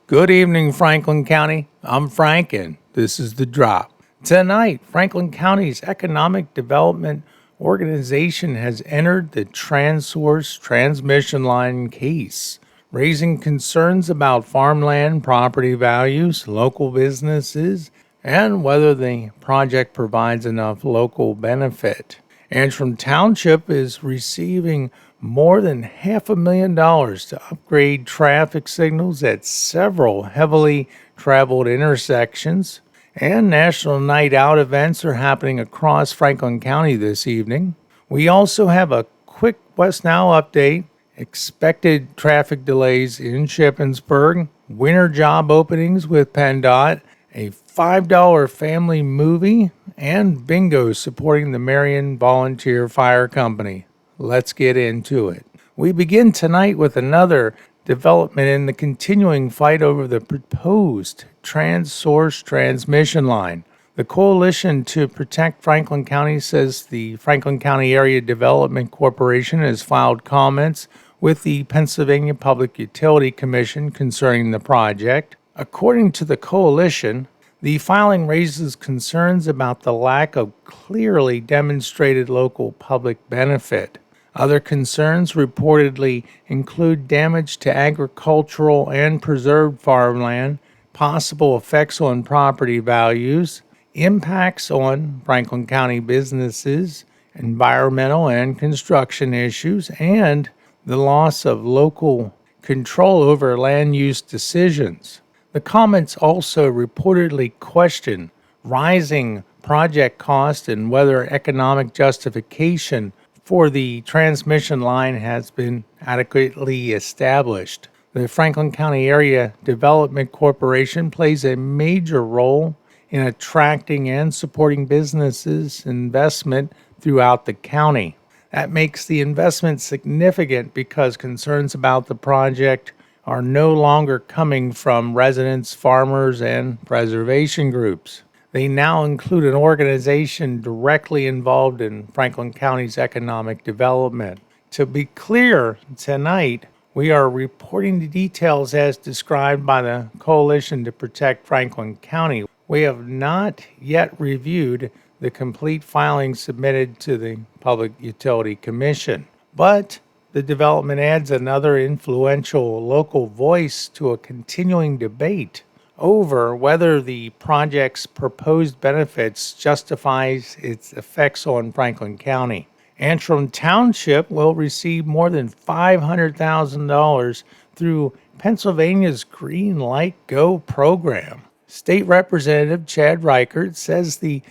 Good evening, Franklin County. I'm Frank, and this is The Drop. Tonight, Franklin County's Economic Development Organization has entered the Transource transmission line case, raising concerns about farmland property values, local businesses, and whether the project provides enough local benefit. Antrim Township is receiving more than $500,000 to upgrade traffic signals at several heavily traveled intersections, and National Night Out events are happening across Franklin County this evening. We also have a quick West Now update, expected traffic delays in Shippensburg, winter job openings with PennDOT, a $5 family movie, and bingo supporting the Marion Volunteer Fire Company. Let's get into it. We begin tonight with another development in the continuing fight over the proposed Transource transmission line. The Coalition to Protect Franklin County says the Franklin County Area Development Corporation has filed comments with the Pennsylvania Public Utility Commission concerning the project. According to the Coalition, the filing raises concerns about the lack of clearly demonstrated local public benefit. Other concerns reportedly include damage to agricultural and preserved farmland, possible effects on property values, impacts on Franklin County businesses, environmental and construction issues, and the loss of local control over land use decisions. The comments also reportedly question rising project costs and whether economic justification for the transmission line has been adequately established. The Franklin County Area Development Corporation plays a major role in attracting and supporting businesses investment throughout the county. That makes the investment significant because concerns about the project are no longer coming from residents, farmers, and preservation groups. They now include an organization directly involved in Franklin County's economic development. To be clear, tonight we are reporting the details as described by the Coalition to Protect Franklin County. We have not yet reviewed the complete filings submitted to the Public Utility Commission, but the development adds another influential local voice to a continuing debate over whether the project's proposed benefits justifies its effects on Franklin County. Antrim Township will receive more than $500,000 through Pennsylvania's Green Light Go program. State Representative Chad Reichert says the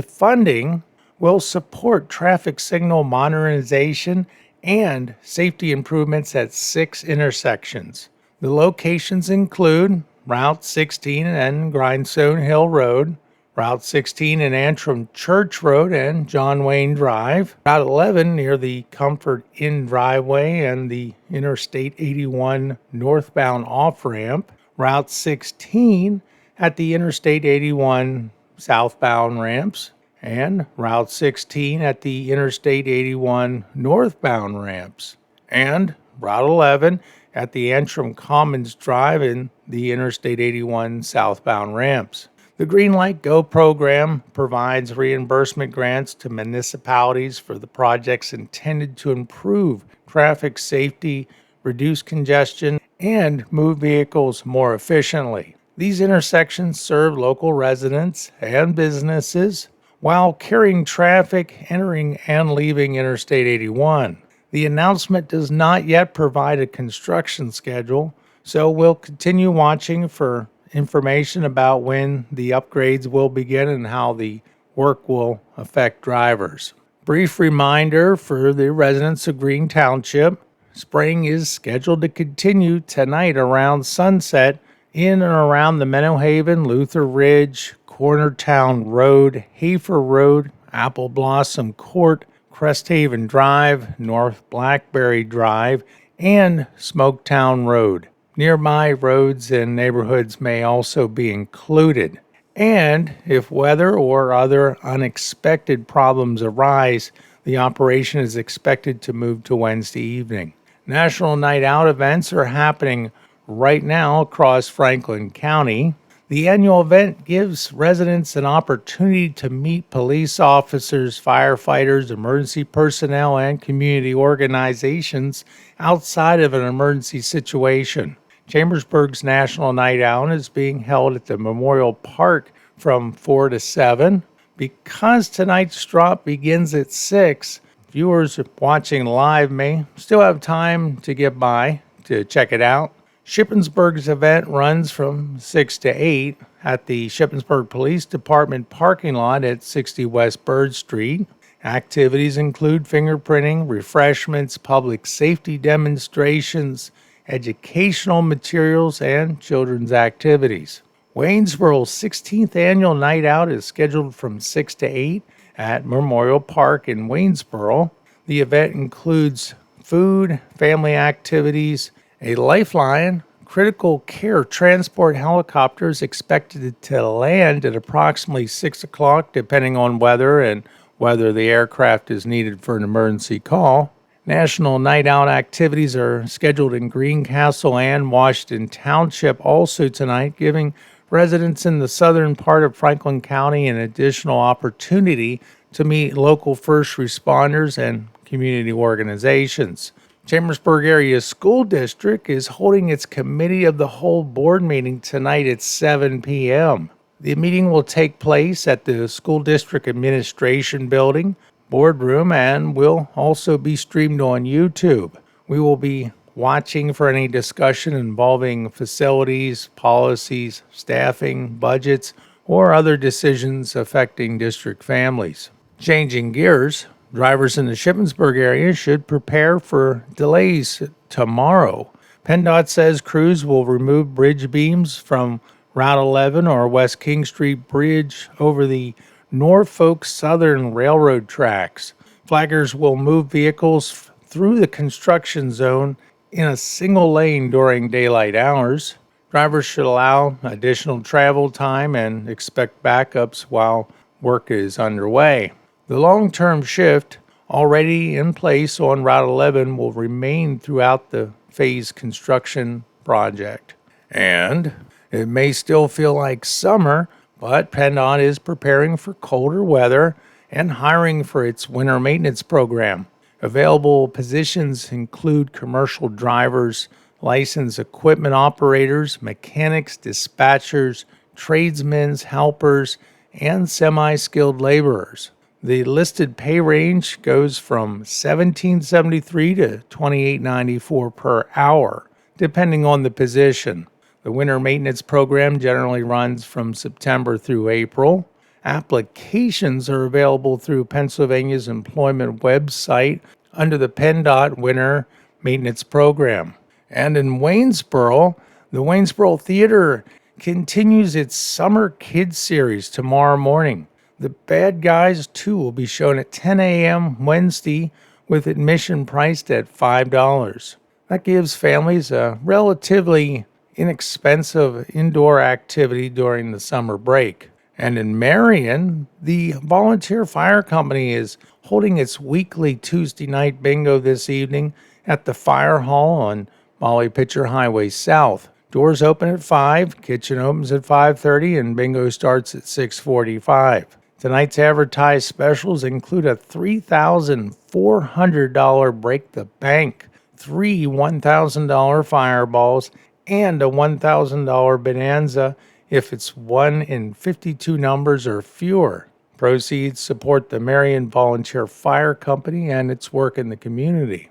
funding will support traffic signal modernization and safety improvements at 6 intersections. The locations include Route 16 and Grindstone Hill Road, Route 16 and Antrim Church Road and John Wayne Drive, Route 11 near the Comfort Inn driveway and the Interstate 81 northbound off-ramp, Route 16 at the Interstate 81 southbound ramps, and Route 16 at the Interstate 81 northbound ramps, and Route 11 at the Antrim Commons Drive and the Interstate 81 southbound ramps. The Green Light Go program provides reimbursement grants to municipalities for the projects intended to improve traffic safety, reduce congestion, and move vehicles more efficiently. These intersections serve local residents and businesses while carrying traffic entering and leaving Interstate 81. The announcement does not yet provide a construction schedule, so we'll continue watching for information about when the upgrades will begin and how the work will affect drivers. Brief reminder for the residents of Greene Township, spraying is scheduled to continue tonight around sunset in and around the Meadowhaven, Luther Ridge, Cornertown Road, Hafer Road, Apple Blossom Court, Cresthaven Drive, North Blackberry Drive, and Smoketown Road. Nearby roads and neighborhoods may also be included. And if weather or other unexpected problems arise, the operation is expected to move to Wednesday evening. National Night Out events are happening right now across Franklin County. The annual event gives residents an opportunity to meet police officers, firefighters, emergency personnel, and community organizations outside of an emergency situation. Chambersburg's National Night Out is being held at the Memorial Park from 4 to 7. Because tonight's drop begins at 6, viewers watching live may still have time to get by to check it out. Shippensburg's event runs from 6 to 8 at the Shippensburg Police Department parking lot at 60 West Bird Street. Activities include fingerprinting, refreshments, public safety demonstrations, educational materials, and children's activities. Waynesboro's 16th annual night out is scheduled from 6 to 8 at Memorial Park in Waynesboro. The event includes food, family activities, a lifeline, critical care transport helicopters expected to land at approximately 6 o'clock, depending on weather and whether the aircraft is needed for an emergency call. National Night Out activities are scheduled in Greencastle and Washington Township also tonight, giving residents in the southern part of Franklin County an additional opportunity to meet local first responders and community organizations. Chambersburg Area School District is holding its Committee of the Whole Board meeting tonight at 7 p.m. The meeting will take place at the School District Administration Building, Boardroom, and will also be streamed on YouTube. We will be watching for any discussion involving facilities, policies, staffing, budgets, or other decisions affecting district families. Changing gears, drivers in the Shippensburg area should prepare for delays tomorrow. PennDOT says crews will remove bridge beams from Route 11 or West King Street Bridge over the Norfolk Southern Railroad tracks. Flaggers will move vehicles through the construction zone in a single lane during daylight hours. Drivers should allow additional travel time and expect backups while work is underway. The long-term shift already in place on Route 11 will remain throughout the phase construction project. And it may still feel like summer, but PennDOT is preparing for colder weather and hiring for its winter maintenance program. Available positions include commercial drivers, licensed equipment operators, mechanics, dispatchers, tradesmen, helpers, and semi-skilled laborers. The listed pay range goes from $17.73 to $28.94 per hour, depending on the position. The winter maintenance program generally runs from September through April. Applications are available through Pennsylvania's employment website under the PennDOT Winter Maintenance Program. And in Waynesboro, the Waynesboro Theatre continues its Summer Kids Series tomorrow morning. The Bad Guys 2 will be shown at 10 a.m. Wednesday with admission priced at $5. That gives families a relatively inexpensive indoor activity during the summer break. And in Marion, the Volunteer Fire Company is holding its weekly Tuesday night bingo this evening at the Fire Hall on Molly Pitcher Highway South. Doors open at 5, kitchen opens at 5:30, and bingo starts at 6:45. Tonight's advertised specials include a $3,400 Break the Bank, 3 $1,000 fireballs, and a $1,000 bonanza if it's 1 in 52 numbers or fewer. Proceeds support the Marion Volunteer Fire Company and its work in the community.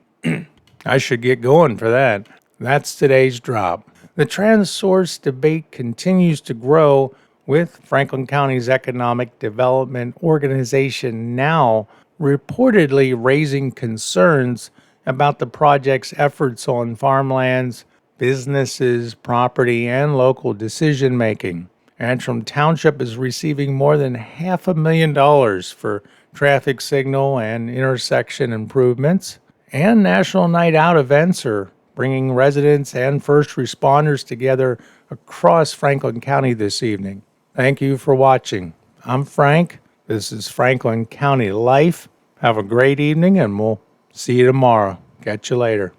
I should get going for that. That's today's drop. The Transource debate continues to grow, with Franklin County's Economic Development Organization now reportedly raising concerns about the project's efforts on farmlands, businesses, property, and local decision-making. Antrim Township is receiving more than $500,000 for traffic signal and intersection improvements, and National Night Out events are bringing residents and first responders together across Franklin County this evening. Thank you for watching. I'm Frank. This is Franklin County Life. Have a great evening, and we'll see you tomorrow. Catch you later.